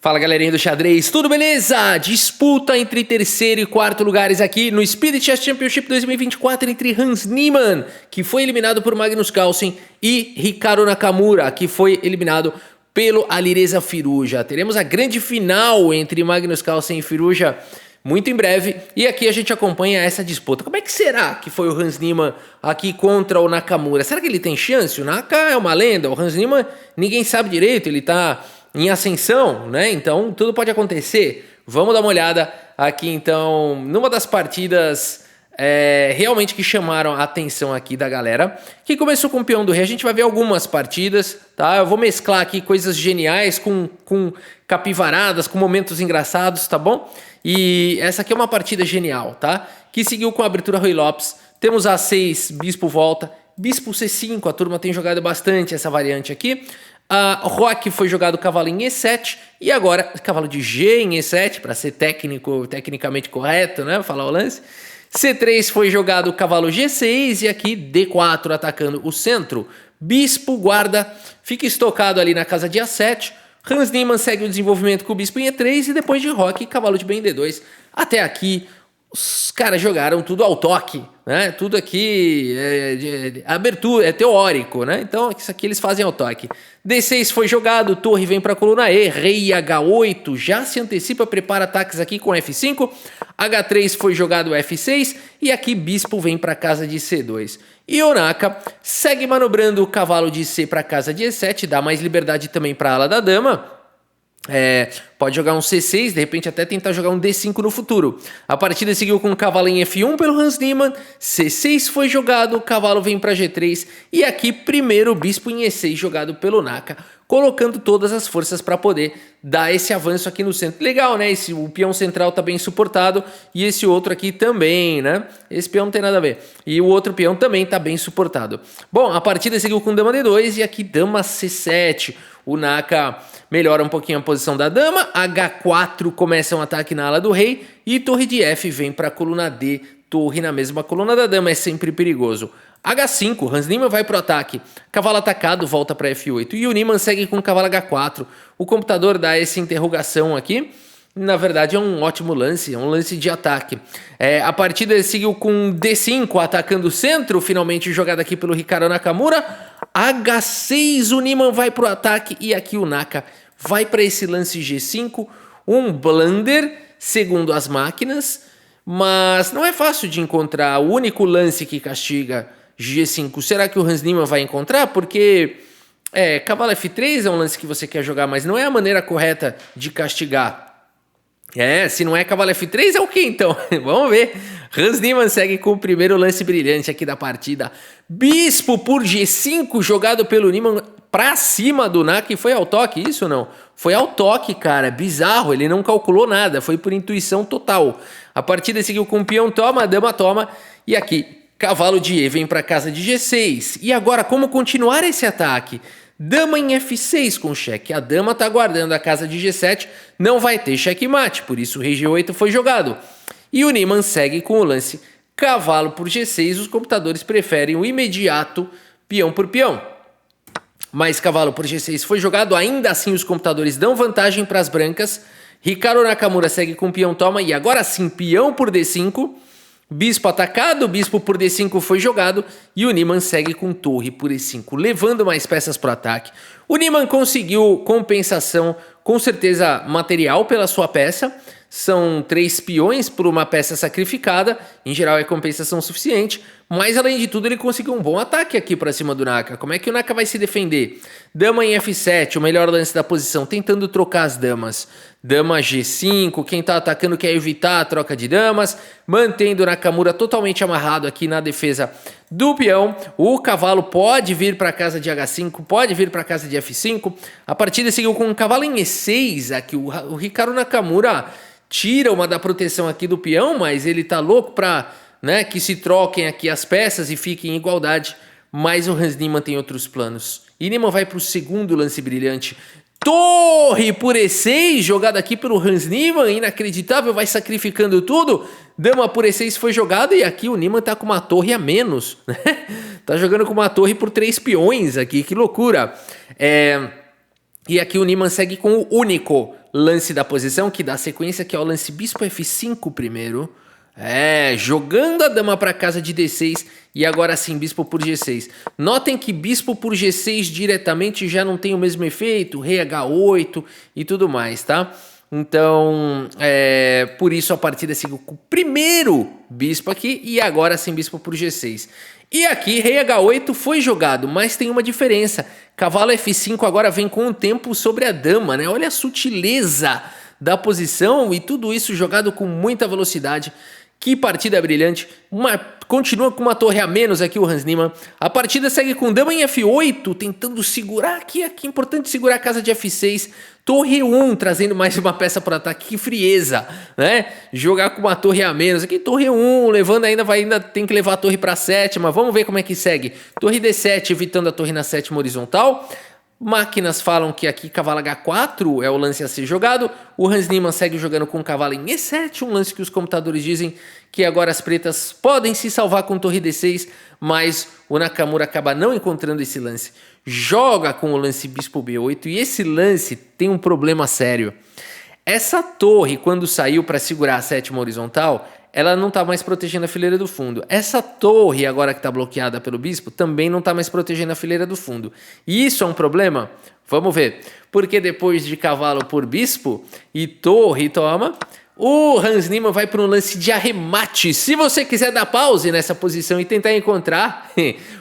Fala galerinha do xadrez, tudo beleza? Disputa entre terceiro e quarto lugares aqui no Speed Chess Championship 2024 entre Hans Niemann, que foi eliminado por Magnus Carlsen, e Hikaru Nakamura, que foi eliminado pelo Alireza Firouzja. Teremos a grande final entre Magnus Carlsen e Firouzja muito em breve, e aqui a gente acompanha essa disputa. Como é que será que foi o Hans Niemann aqui contra o Nakamura? Será que ele tem chance? O Naka é uma lenda, o Hans Niemann ninguém sabe direito, ele tá em ascensão, né? Então tudo pode acontecer. Vamos dar uma olhada aqui então numa das partidas realmente que chamaram a atenção aqui da galera, que começou com o peão do rei. A gente vai ver algumas partidas, tá? Eu vou mesclar aqui coisas geniais com capivaradas, com momentos engraçados, tá bom? E essa aqui é uma partida genial, tá? Que seguiu com a abertura Ruy Lopes. Temos A6, bispo volta, bispo C5, a turma tem jogado bastante essa variante aqui. Roque foi jogado cavalo em E7 e agora cavalo de G em E7 para ser tecnicamente correto, né? Falar o lance. C3 foi jogado cavalo G6 e aqui D4 atacando o centro. Bispo guarda, fica estocado ali na casa de A7. Hans Niemann segue o desenvolvimento com o bispo em E3 e depois de Roque, cavalo de B em D2. Até aqui os caras jogaram tudo ao toque, né? Tudo aqui abertura, é teórico, né? Então isso aqui eles fazem ao toque. D6 foi jogado, torre vem para a coluna E, rei H8, já se antecipa, prepara ataques aqui com F5. H3 foi jogado F6 e aqui bispo vem para a casa de C2. E o Naka segue manobrando o cavalo de C para a casa de E7, dá mais liberdade também para a ala da dama. Pode jogar um C6, de repente até tentar jogar um D5 no futuro. A partida seguiu com o cavalo em F1 pelo Hans Niemann, C6 foi jogado, o cavalo vem para G3 e aqui primeiro o bispo em E6 jogado pelo Naka, colocando todas as forças para poder dar esse avanço aqui no centro. Legal, né? O peão central tá bem suportado e esse outro aqui também, né? Esse peão não tem nada a ver. E o outro peão também tá bem suportado. Bom, a partida seguiu com dama D2 e aqui dama C7. O Naka melhora um pouquinho a posição da dama, H4 começa um ataque na ala do rei e torre de F vem para a coluna D, torre na mesma coluna da dama, é sempre perigoso. H5, Hans Niemann vai pro ataque, cavalo atacado volta para F8 e o Niemann segue com o cavalo H4. O computador dá essa interrogação aqui, na verdade é um ótimo lance, é um lance de ataque. A partida seguiu com D5 atacando o centro, finalmente jogada aqui pelo Hikaru Nakamura. H6, o Niemann vai pro ataque e aqui o Naka vai para esse lance G5, um blunder, segundo as máquinas, mas não é fácil de encontrar o único lance que castiga G5. Será que o Hans Niemann vai encontrar? Porque cavalo F3 é um lance que você quer jogar, mas não é a maneira correta de castigar. Se não é cavalo F3, é o que então? Vamos ver. Hans Niemann segue com o primeiro lance brilhante aqui da partida. Bispo por G5 jogado pelo Niemann pra cima do Naka e foi ao toque, isso ou não? Foi ao toque, cara, bizarro, ele não calculou nada, foi por intuição total. A partida seguiu com o peão toma, dama toma e aqui cavalo de E vem pra casa de G6. E agora como continuar esse ataque? Dama em F6 com cheque. A dama tá guardando a casa de G7, não vai ter checkmate, por isso o rei G8 foi jogado. E o Niemann segue com o lance cavalo por G6, os computadores preferem o imediato peão por peão. Mas cavalo por G6 foi jogado, ainda assim os computadores dão vantagem para as brancas. Hikaru Nakamura segue com peão toma e agora sim peão por D5. Bispo atacado, bispo por D5 foi jogado e o Niemann segue com torre por E5, levando mais peças para o ataque. O Niemann conseguiu compensação, com certeza material pela sua peça. São 3 peões por uma peça sacrificada, em geral é compensação suficiente, mas além de tudo ele conseguiu um bom ataque aqui para cima do Naka. Como é que o Naka vai se defender? Dama em F7, o melhor lance da posição, tentando trocar as damas. Dama G5, quem tá atacando quer evitar a troca de damas, mantendo o Nakamura totalmente amarrado aqui na defesa do peão. O cavalo pode vir para a casa de H5, pode vir para a casa de F5. A partida seguiu com um cavalo em E6, aqui o Hikaru Nakamura tira uma da proteção aqui do peão, mas ele tá louco para, né, que se troquem aqui as peças e fiquem em igualdade, mas o Hans Niemann tem outros planos. E Niemann vai para o segundo lance brilhante. Torre por E6, jogada aqui pelo Hans Niemann, inacreditável, vai sacrificando tudo. Dama por E6 foi jogado e aqui o Niemann tá com uma torre a menos, né? Tá jogando com uma torre por 3 peões aqui, que loucura. E aqui o Niemann segue com o único lance da posição, que dá sequência, que é o lance bispo F5 primeiro. Jogando a dama para casa de D6 e agora sim bispo por G6. Notem que bispo por G6 diretamente já não tem o mesmo efeito, rei H8 e tudo mais, tá? Então, por isso a partida seguiu com o primeiro bispo aqui e agora sim bispo por G6. E aqui rei H8 foi jogado, mas tem uma diferença. Cavalo F5 agora vem com o tempo sobre a dama, né? Olha a sutileza da posição e tudo isso jogado com muita velocidade. Que partida brilhante, continua com uma torre a menos aqui o Hans Niemann. A partida segue com dama em F8, tentando segurar aqui é importante segurar a casa de F6. Torre 1, trazendo mais uma peça para ataque, que frieza, né? Jogar com uma torre a menos, aqui torre 1, levando ainda tem que levar a torre para a sétima, vamos ver como é que segue. Torre D7, evitando a torre na sétima horizontal. Máquinas falam que aqui cavalo H4 é o lance a ser jogado. O Hans Niemann segue jogando com cavalo em E7, um lance que os computadores dizem que agora as pretas podem se salvar com torre D6, mas o Nakamura acaba não encontrando esse lance. Joga com o lance bispo B8 e esse lance tem um problema sério. Essa torre, quando saiu para segurar a sétima horizontal, ela não está mais protegendo a fileira do fundo. Essa torre, agora que está bloqueada pelo bispo, também não está mais protegendo a fileira do fundo. E isso é um problema? Vamos ver. Porque depois de cavalo por bispo e torre toma, o Hans Niemann vai para um lance de arremate. Se você quiser dar pause nessa posição e tentar encontrar,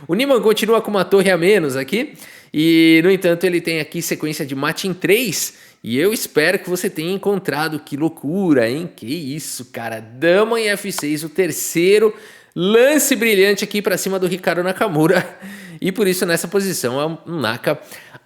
o Niemann continua com uma torre a menos aqui. E, no entanto, ele tem aqui sequência de mate em 3. E eu espero que você tenha encontrado. Que loucura, hein? Que isso, cara. Dama em F6, o terceiro lance brilhante aqui para cima do Hikaru Nakamura. E por isso, nessa posição, o Naka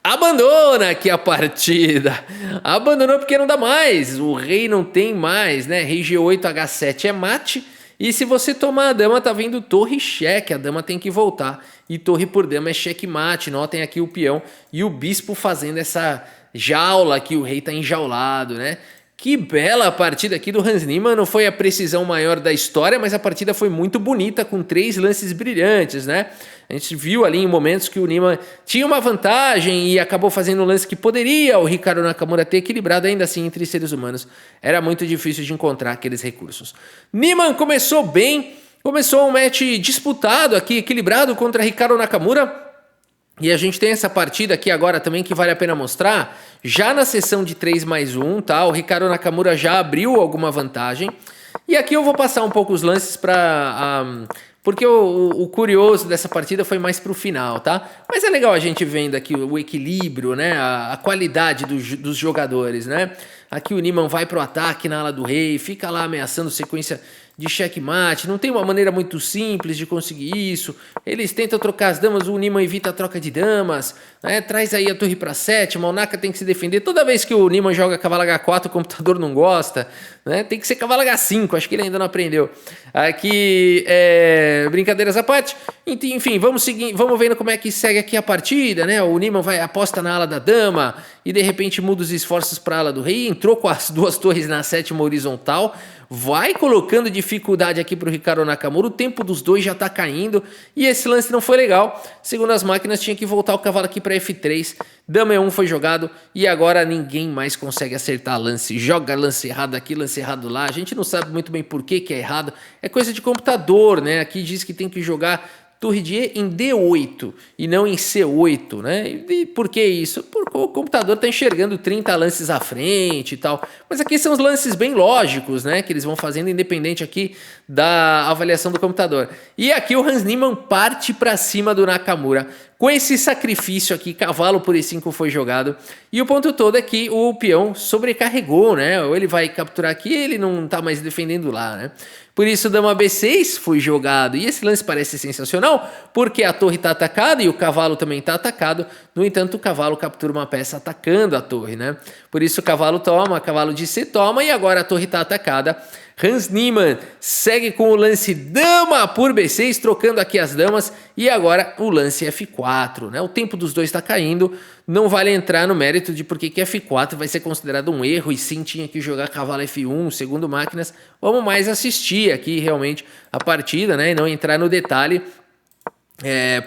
abandona aqui a partida. Abandonou porque não dá mais. O rei não tem mais, né? Rei G8, H7 é mate. E se você tomar a dama, tá vindo torre cheque. A dama tem que voltar. E torre por dama é checkmate. Notem aqui o peão e o bispo fazendo essa jaula que o rei tá enjaulado, né? Que bela partida aqui do Hans Niemann. Não foi a precisão maior da história, mas a partida foi muito bonita, com 3 lances brilhantes, né? A gente viu ali em momentos que o Niemann tinha uma vantagem e acabou fazendo um lance que poderia o Hikaru Nakamura ter equilibrado, ainda assim entre seres humanos. Era muito difícil de encontrar aqueles recursos. Niemann começou bem, começou um match disputado aqui, equilibrado contra Hikaru Nakamura. E a gente tem essa partida aqui agora também que vale a pena mostrar. Já na sessão de 3+1, tá? O Hikaru Nakamura já abriu alguma vantagem. E aqui eu vou passar um pouco os lances para... porque o curioso dessa partida foi mais pro final, tá? Mas é legal a gente vendo aqui o equilíbrio, né? A qualidade dos jogadores, né? Aqui o Niemann vai pro ataque na ala do rei, fica lá ameaçando sequência de checkmate. Não tem uma maneira muito simples de conseguir isso. Eles tentam trocar as damas, o Niemann evita a troca de damas, né? Traz aí a torre para sétima, o Naka tem que se defender. Toda vez que o Niemann joga cavalo H4, o computador não gosta, né? Tem que ser cavalo H5, acho que ele ainda não aprendeu. Aqui, brincadeiras à parte. Enfim, vamos vendo como é que segue aqui a partida, né? O Niemann aposta na ala da dama e de repente muda os esforços para a ala do rei, entrou com as 2 torres na sétima horizontal, vai colocando dificuldade aqui para o Hikaru Nakamura, o tempo dos dois já está caindo e esse lance não foi legal. Segundo as máquinas, tinha que voltar o cavalo aqui para F3, dama E1 foi jogado e agora ninguém mais consegue acertar lance. Joga lance errado aqui, lance errado lá, a gente não sabe muito bem por que é errado, é coisa de computador, né? Aqui diz que tem que jogar torre de E em D8 e não em C8, né? E por que isso? Porque o computador está enxergando 30 lances à frente e tal. Mas aqui são os lances bem lógicos, né? Que eles vão fazendo independente aqui da avaliação do computador. E aqui o Hans Niemann parte para cima do Nakamura. Com esse sacrifício aqui, cavalo por E5 foi jogado. E o ponto todo é que o peão sobrecarregou, né? Ou ele vai capturar aqui, ele não está mais defendendo lá, né? Por isso, dama B6 foi jogado. E esse lance parece sensacional, porque a torre está atacada e o cavalo também está atacado. No entanto, o cavalo captura uma peça atacando a torre, né? Por isso, o cavalo toma, cavalo de C toma e agora a torre está atacada. Hans Niemann segue com o lance dama por B6, trocando aqui as damas. E agora o lance F4, né? O tempo dos dois está caindo. Não vale entrar no mérito de por que F4 vai ser considerado um erro. E sim, tinha que jogar cavalo F1, segundo máquinas. Vamos mais assistir aqui realmente a partida, né? E não entrar no detalhe.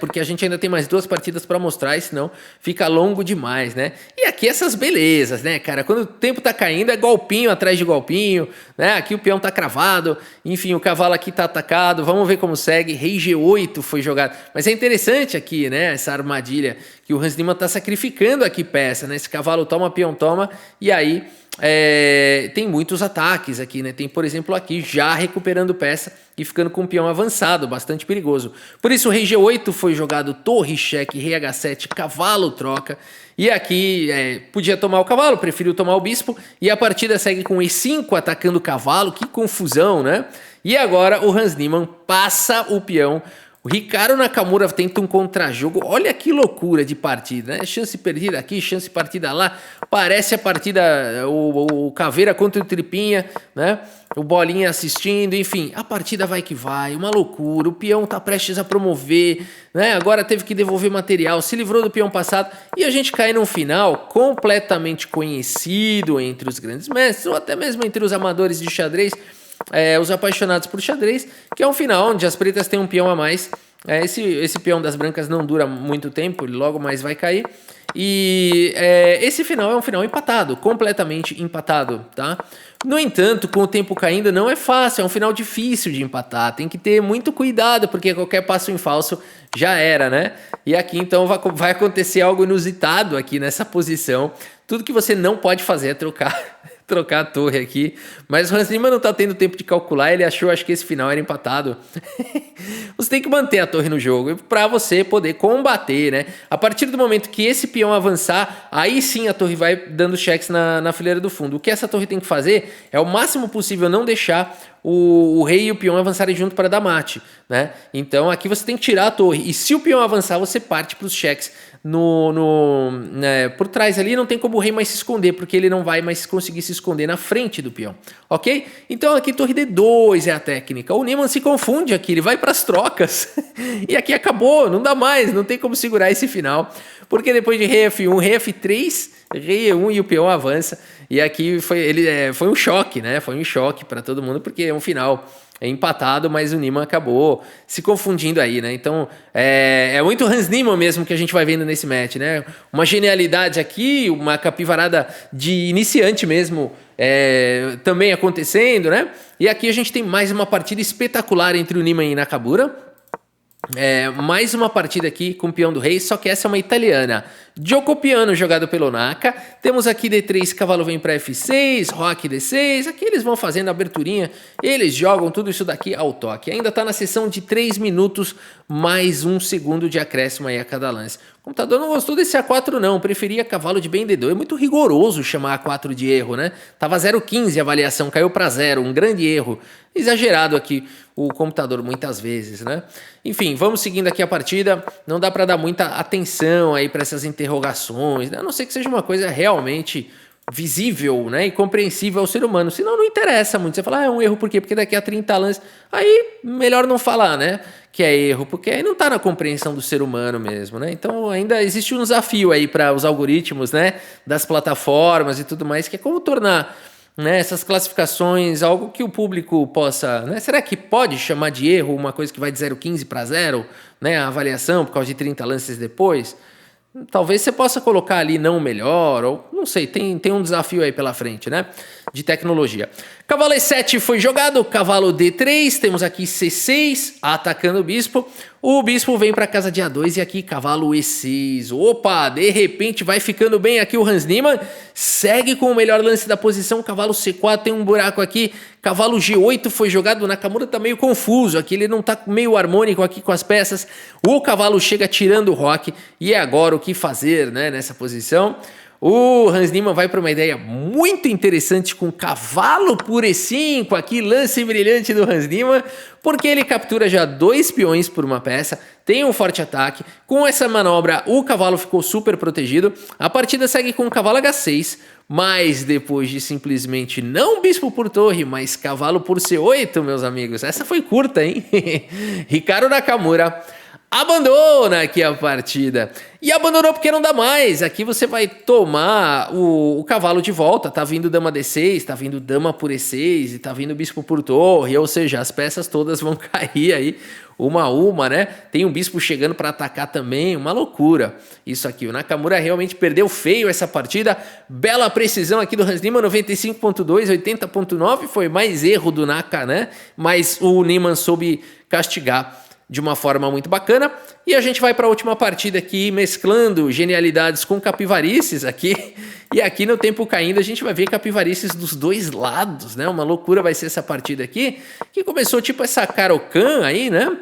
Porque a gente ainda tem mais 2 partidas para mostrar, e senão fica longo demais, né? E aqui essas belezas, né, cara? Quando o tempo tá caindo, é golpinho atrás de golpinho, né? Aqui o peão tá cravado, enfim, o cavalo aqui tá atacado, vamos ver como segue. Rei G8 foi jogado. Mas é interessante aqui, né, essa armadilha, que o Hans Niemann tá sacrificando aqui peça, né? Esse cavalo toma, peão toma, e aí... tem muitos ataques aqui, né? Tem, por exemplo, aqui já recuperando peça e ficando com o peão avançado, bastante perigoso. Por isso o rei G8 foi jogado, torre cheque, rei H7, cavalo troca. E aqui podia tomar o cavalo, preferiu tomar o bispo. E a partida segue com E5 atacando o cavalo, que confusão, né? E agora o Hans Niemann passa o peão. O Ricardo Nakamura tenta um contra-jogo. Olha que loucura de partida, né? Chance perdida aqui, chance perdida lá. Parece a partida, o Caveira contra o Tripinha, né? O Bolinha assistindo, enfim. A partida vai que vai, uma loucura. O peão tá prestes a promover, né? Agora teve que devolver material, se livrou do peão passado. E a gente cai num final completamente conhecido entre os grandes mestres, ou até mesmo entre os amadores de xadrez. Os apaixonados por xadrez, que é um final onde as pretas têm um peão a mais. Esse peão das brancas não dura muito tempo, ele logo mais vai cair. E esse final é um final empatado, completamente empatado, tá? No entanto, com o tempo caindo, não é fácil, é um final difícil de empatar. Tem que ter muito cuidado, porque qualquer passo em falso já era, né? E aqui, então, vai acontecer algo inusitado aqui nessa posição. Tudo que você não pode fazer é trocar a torre aqui, mas o Hans Niemann não tá tendo tempo de calcular, ele achou, acho que esse final era empatado. Você tem que manter a torre no jogo para você poder combater, né? A partir do momento que esse peão avançar, aí sim a torre vai dando cheques na fileira do fundo. O que essa torre tem que fazer é o máximo possível não deixar o rei e o peão avançarem junto para dar mate, né? Então aqui você tem que tirar a torre, e se o peão avançar, você parte para os cheques por trás ali. Não tem como o rei mais se esconder, porque ele não vai mais conseguir se esconder na frente do peão, ok? Então aqui torre D2 é a técnica. O Niemann se confunde aqui, ele vai para as trocas e aqui acabou, não dá mais, não tem como segurar esse final, porque depois de rei F1, rei F3, rei E1 e o peão avança. E aqui foi um choque, né? Foi um choque para todo mundo, porque é um final empatado, mas o Niemann acabou se confundindo aí, né? Então, é muito Hans Niemann mesmo que a gente vai vendo nesse match, né? Uma genialidade aqui, uma capivarada de iniciante mesmo, também acontecendo, né? E aqui a gente tem mais uma partida espetacular entre o Niemann e Nakamura. Mais uma partida aqui com o peão do rei, só que essa é uma italiana. Giocopiano jogado pelo Naka. Temos aqui D3, cavalo vem para F6, roque D6. Aqui eles vão fazendo a aberturinha, eles jogam tudo isso daqui ao toque. Ainda está na sessão de 3 minutos, mais 1 segundo de acréscimo aí a cada lance. O computador não gostou desse A4 não, preferia cavalo de bem D2. É muito rigoroso chamar A4 de erro, né? Tava 0,15 a avaliação, caiu para 0, um grande erro. Exagerado aqui o computador muitas vezes, né? Enfim, vamos seguindo aqui a partida. Não dá para dar muita atenção aí para essas interrogações, né? A não ser que seja uma coisa realmente visível, né, e compreensível ao ser humano. Senão não interessa muito. Você fala, é um erro por quê? Porque daqui a 30 lances... Aí, melhor não falar, né, que é erro, porque aí não tá na compreensão do ser humano mesmo, né? Então, ainda existe um desafio aí para os algoritmos, né, das plataformas e tudo mais, que é como tornar, né, essas classificações algo que o público possa... Né? Será que pode chamar de erro uma coisa que vai de 0,15 para 0, né, a avaliação por causa de 30 lances depois? Talvez você possa colocar ali não melhor, ou não sei, tem um desafio aí pela frente, né? De tecnologia. Cavalo E7 foi jogado, cavalo D3, temos aqui C6, atacando o bispo. O bispo vem para casa de A2 e aqui cavalo E6. Opa, de repente vai ficando bem aqui o Hans Niemann. Segue com o melhor lance da posição, cavalo C4, tem um buraco aqui. Cavalo G8 foi jogado, o Nakamura tá meio confuso aqui, ele não tá meio harmônico aqui com as peças. O cavalo chega tirando o roque e é agora o que fazer, né, nessa posição. O Hans Niemann vai para uma ideia muito interessante com cavalo por E5, aqui lance brilhante do Hans Niemann, porque ele captura já 2 peões por uma peça, tem um forte ataque. Com essa manobra o cavalo ficou super protegido. A partida segue com o cavalo H6, mas depois de simplesmente não bispo por torre, mas cavalo por C8, meus amigos. Essa foi curta, hein? Ricardo Nakamura abandona aqui a partida. E abandonou porque não dá mais. Aqui você vai tomar o cavalo de volta. Tá vindo dama D6, tá vindo dama por E6 e tá vindo bispo por torre. Ou seja, as peças todas vão cair aí uma a uma, né? Tem um bispo chegando para atacar também. Uma loucura isso aqui. O Nakamura realmente perdeu feio essa partida. Bela precisão aqui do Hans Niemann, 95.2, 80.9. Foi mais erro do Naka, né? Mas o Niemann soube castigar de uma forma muito bacana. E a gente vai para a última partida aqui, mesclando genialidades com capivarices aqui. E aqui no tempo caindo a gente vai ver capivarices dos dois lados, né? Uma loucura vai ser essa partida aqui, que começou tipo essa Caro-Kann aí, né?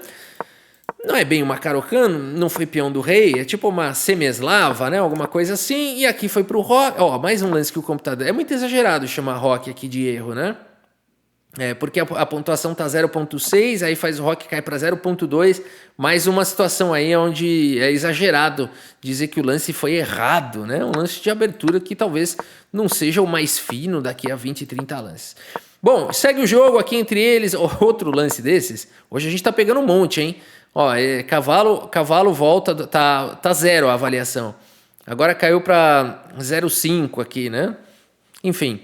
Não é bem uma Caro-Kann, não foi peão do rei, é tipo uma semi-eslava, né? Alguma coisa assim. E aqui foi pro rock. Ó, mais um lance que o computador... É muito exagerado chamar rock aqui de erro, né? Porque a pontuação tá 0.6, aí faz o rock cai para 0.2, mais uma situação aí onde é exagerado dizer que o lance foi errado, né? Um lance de abertura que talvez não seja o mais fino daqui a 20, 30 lances. Bom, segue o jogo aqui entre eles, outro lance desses, hoje a gente tá pegando um monte, hein? Ó, cavalo volta, tá 0 a avaliação, agora caiu para 0.5 aqui, né? Enfim,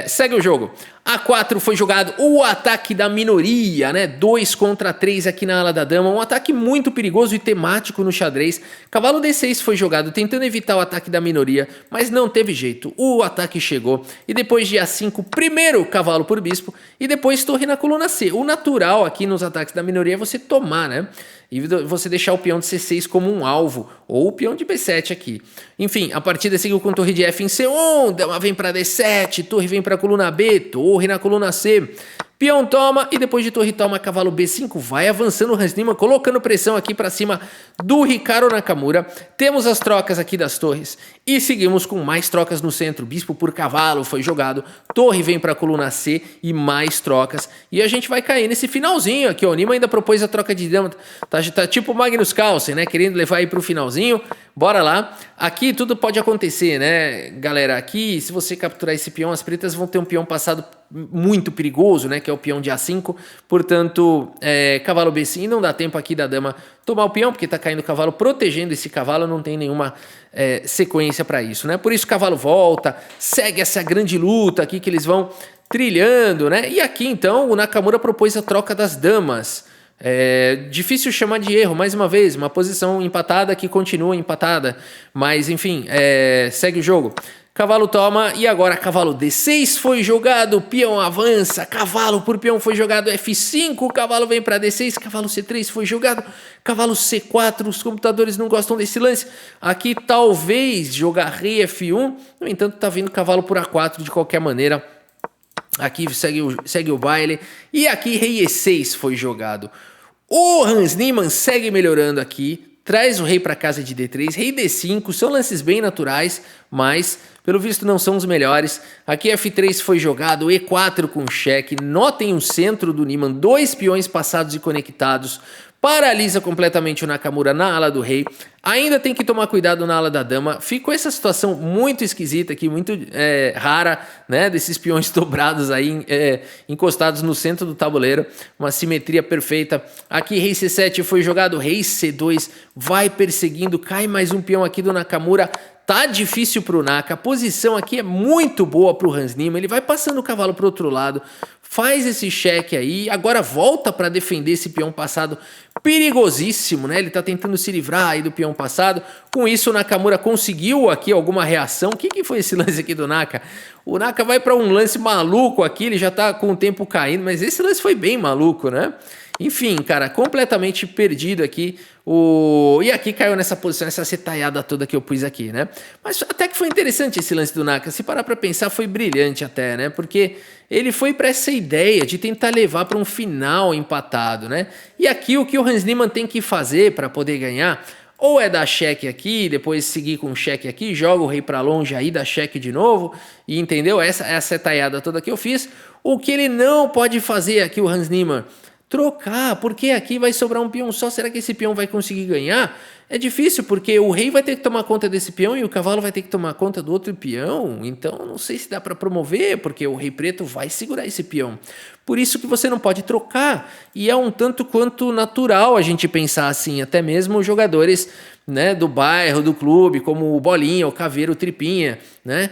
segue o jogo. A4 foi jogado o ataque da minoria, né? 2 contra 3 aqui na ala da dama. Um ataque muito perigoso e temático no xadrez. Cavalo D6 foi jogado tentando evitar o ataque da minoria, mas não teve jeito. O ataque chegou. E depois de A5, primeiro cavalo por bispo e depois torre na coluna C. O natural aqui nos ataques da minoria é você tomar, né? E você deixar o peão de C6 como um alvo, ou o peão de B7 aqui. Enfim, a partida seguiu com torre de F em C1, dama vem para D7, torre vem para coluna B, torre na coluna C. Peão toma e depois de torre toma, cavalo B5, vai avançando o Hans Niemann, colocando pressão aqui para cima do Hikaru Nakamura. Temos as trocas aqui das torres e seguimos com mais trocas no centro. Bispo por cavalo foi jogado, torre vem para a coluna C e mais trocas. E a gente vai cair nesse finalzinho aqui, ó. O Niemann ainda propôs a troca de dama, tá tipo o Magnus Carlsen, né? Querendo levar aí pro finalzinho. Bora lá. Aqui tudo pode acontecer, né, galera? Aqui, se você capturar esse peão, as pretas vão ter um peão passado muito perigoso, né? Que é o peão de A5. Portanto, cavalo B5. Não dá tempo aqui da dama tomar o peão, porque tá caindo o cavalo, protegendo esse cavalo. Não tem nenhuma sequência para isso, né? Por isso o cavalo volta, segue essa grande luta aqui que eles vão trilhando, né? E aqui, então, o Nakamura propôs a troca das damas. Difícil chamar de erro, mais uma vez, uma posição empatada que continua empatada, mas enfim, segue o jogo. Cavalo toma e agora cavalo D6 foi jogado, peão avança, cavalo por peão foi jogado, F5, cavalo vem para D6, cavalo C3 foi jogado, cavalo C4, os computadores não gostam desse lance, aqui talvez jogar rei F1, no entanto tá vindo cavalo por A4 de qualquer maneira. Aqui segue o baile. E aqui rei E6 foi jogado. O Hans Niemann segue melhorando aqui. Traz o rei para casa de D3. Rei D5. São lances bem naturais, mas pelo visto não são os melhores. Aqui F3 foi jogado. E4 com cheque. Notem o centro do Niemann. 2 peões passados e conectados. Paralisa completamente o Nakamura na ala do rei. Ainda tem que tomar cuidado na ala da dama. Ficou essa situação muito esquisita aqui, muito rara, né? Desses peões dobrados aí, encostados no centro do tabuleiro. Uma simetria perfeita. Aqui rei C7 foi jogado, rei C2 vai perseguindo. Cai mais um peão aqui do Nakamura. Tá difícil pro Naka. A posição aqui é muito boa pro Hans Niemann. Ele vai passando o cavalo pro outro lado. Faz esse cheque aí, agora volta para defender esse peão passado perigosíssimo, né? Ele tá tentando se livrar aí do peão passado. Com isso, o Nakamura conseguiu aqui alguma reação. O que foi esse lance aqui do Naka? O Naka vai para um lance maluco aqui, ele já tá com o tempo caindo, mas esse lance foi bem maluco, né? Enfim, cara, completamente perdido aqui. E aqui caiu nessa posição, essa setaiada toda que eu pus aqui, né? Mas até que foi interessante esse lance do Naka. Se parar pra pensar, foi brilhante até, né? Porque ele foi para essa ideia de tentar levar para um final empatado, né? E aqui o que o Hans Niemann tem que fazer para poder ganhar, ou é dar cheque aqui, depois seguir com cheque aqui, joga o rei para longe, aí dá cheque de novo, e entendeu? Essa é a setaiada toda que eu fiz. O que ele não pode fazer aqui, o Hans Niemann, trocar, porque aqui vai sobrar um peão só. Será que esse peão vai conseguir ganhar? É difícil porque o rei vai ter que tomar conta desse peão e o cavalo vai ter que tomar conta do outro peão. Então não sei se dá para promover, porque o rei preto vai segurar esse peão. Por isso que você não pode trocar. E é um tanto quanto natural a gente pensar assim, até mesmo os jogadores, né, do bairro, do clube, como o Bolinha, o Caveiro, o Tripinha, né?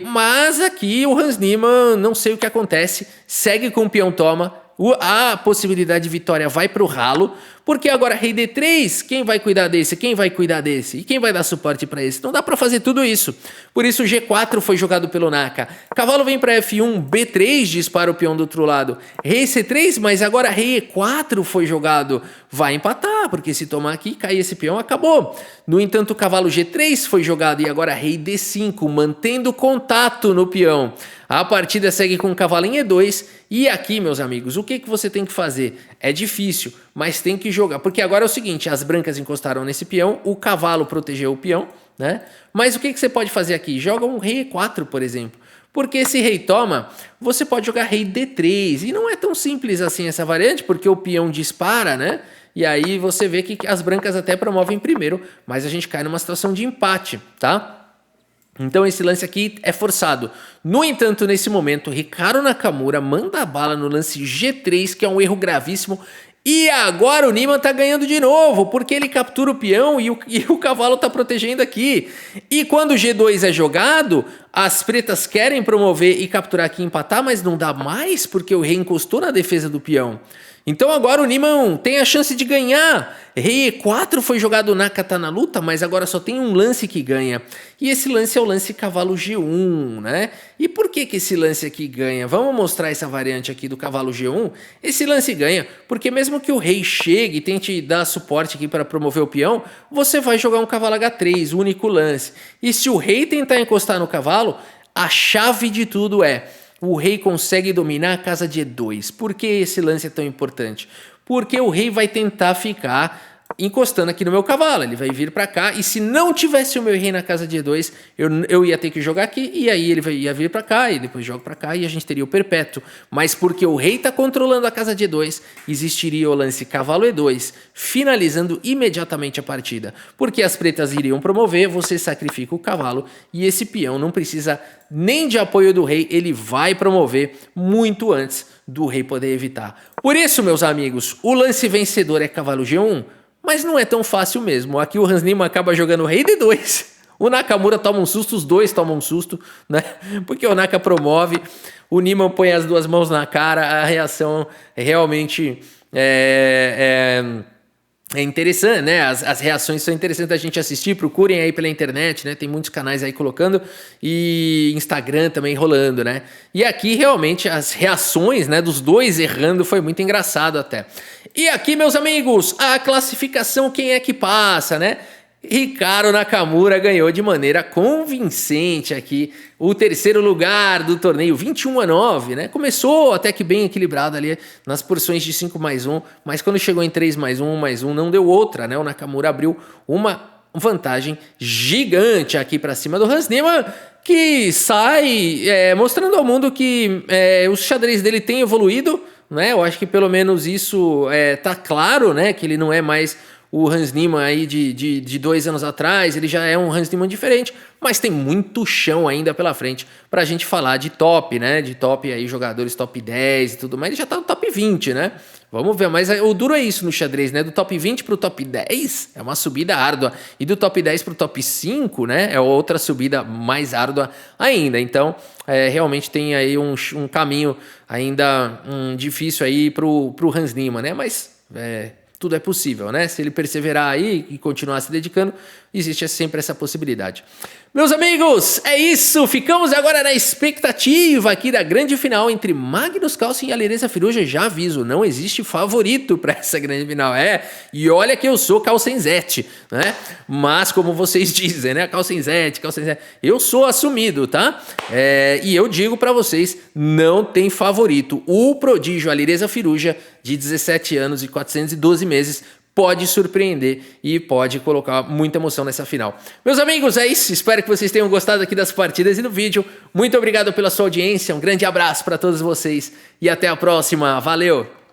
Mas aqui o Hans Niemann, não sei o que acontece, segue com o peão toma, a possibilidade de vitória vai para o ralo, porque agora rei D3, quem vai cuidar desse? Quem vai cuidar desse? E quem vai dar suporte para esse? Não dá para fazer tudo isso. Por isso G4 foi jogado pelo Naka. Cavalo vem para F1, B3 dispara o peão do outro lado. Rei C3, mas agora rei E4 foi jogado. Vai empatar, porque se tomar aqui, cair esse peão, acabou. No entanto, o cavalo G3 foi jogado e agora rei D5, mantendo contato no peão. A partida segue com o cavalo em E2 e aqui, meus amigos, o que você tem que fazer? É difícil, mas tem que jogar, porque agora é o seguinte, as brancas encostaram nesse peão, o cavalo protegeu o peão, né? Mas o que você pode fazer aqui? Joga um rei E4, por exemplo. Porque esse rei toma, você pode jogar rei D3, e não é tão simples assim essa variante, porque o peão dispara, né? E aí você vê que as brancas até promovem primeiro, mas a gente cai numa situação de empate, tá? Então esse lance aqui é forçado. No entanto, nesse momento, Ricardo Nakamura manda a bala no lance G3, que é um erro gravíssimo. E agora o Niemann tá ganhando de novo, porque ele captura o peão e o cavalo tá protegendo aqui. E quando o G2 é jogado, as pretas querem promover e capturar aqui e empatar, mas não dá mais, porque o rei encostou na defesa do peão. Então agora o Niemann tem a chance de ganhar. Rei E4 foi jogado, o Naka tá na luta, mas agora só tem um lance que ganha. E esse lance é o lance cavalo G1, né? E por que esse lance aqui ganha? Vamos mostrar essa variante aqui do cavalo G1. Esse lance ganha porque mesmo que o rei chegue e tente dar suporte aqui para promover o peão, você vai jogar um cavalo H3, o único lance. E se o rei tentar encostar no cavalo, a chave de tudo é: o rei consegue dominar a casa de E2. Por que esse lance é tão importante? Porque o rei vai tentar ficar encostando aqui no meu cavalo, ele vai vir para cá, e se não tivesse o meu rei na casa de E2, eu ia ter que jogar aqui, e aí ele ia vir para cá, e depois joga para cá, e a gente teria o perpétuo. Mas porque o rei está controlando a casa de E2, existiria o lance cavalo E2, finalizando imediatamente a partida. Porque as pretas iriam promover, você sacrifica o cavalo, e esse peão não precisa nem de apoio do rei, ele vai promover muito antes do rei poder evitar. Por isso, meus amigos, o lance vencedor é cavalo G1, mas não é tão fácil mesmo. Aqui o Hans Niemann acaba jogando rei D2. O Nakamura toma um susto, os dois tomam um susto, né? Porque o Naka promove, o Niemann põe as duas mãos na cara, a reação realmente é interessante, né? As reações são interessantes da gente assistir. Procurem aí pela internet, né? Tem muitos canais aí colocando e Instagram também rolando, né? E aqui realmente as reações, né, dos dois errando foi muito engraçado até. E aqui, meus amigos, a classificação, quem é que passa, né? Ricardo Nakamura ganhou de maneira convincente aqui o terceiro lugar do torneio, 21-9, né? Começou até que bem equilibrado ali nas porções de 5+1, mas quando chegou em 3+1, 1+1, não deu outra, né? O Nakamura abriu uma vantagem gigante aqui para cima do Hans Niemann, que sai mostrando ao mundo que o xadrez dele tem evoluído, né? Eu acho que pelo menos isso tá claro, né? Que ele não é mais o Hans Niemann aí de 2 anos atrás, ele já é um Hans Niemann diferente, mas tem muito chão ainda pela frente pra gente falar de top, né? De top aí, jogadores top 10 e tudo mais, ele já tá no top 20, né? Vamos ver, mas o duro é isso no xadrez, né? Do top 20 pro top 10 é uma subida árdua, e do top 10 pro top 5, né? É outra subida mais árdua ainda. Então, realmente tem aí um caminho ainda difícil aí pro Hans Niemann, né? Mas tudo é possível, né? Se ele perseverar aí e continuar se dedicando, existe sempre essa possibilidade. Meus amigos, é isso. Ficamos agora na expectativa aqui da grande final entre Magnus Carlsen e Alireza Firouzja. Já aviso, não existe favorito para essa grande final. E olha que eu sou Carlsenzete, né? Mas como vocês dizem, né? Carlsenzete. Eu sou assumido, tá? E eu digo para vocês, não tem favorito. O prodígio Alireza Firouzja, de 17 anos e 412 meses, pode surpreender e pode colocar muita emoção nessa final. Meus amigos, é isso. Espero que vocês tenham gostado aqui das partidas e do vídeo. Muito obrigado pela sua audiência. Um grande abraço para todos vocês e até a próxima. Valeu!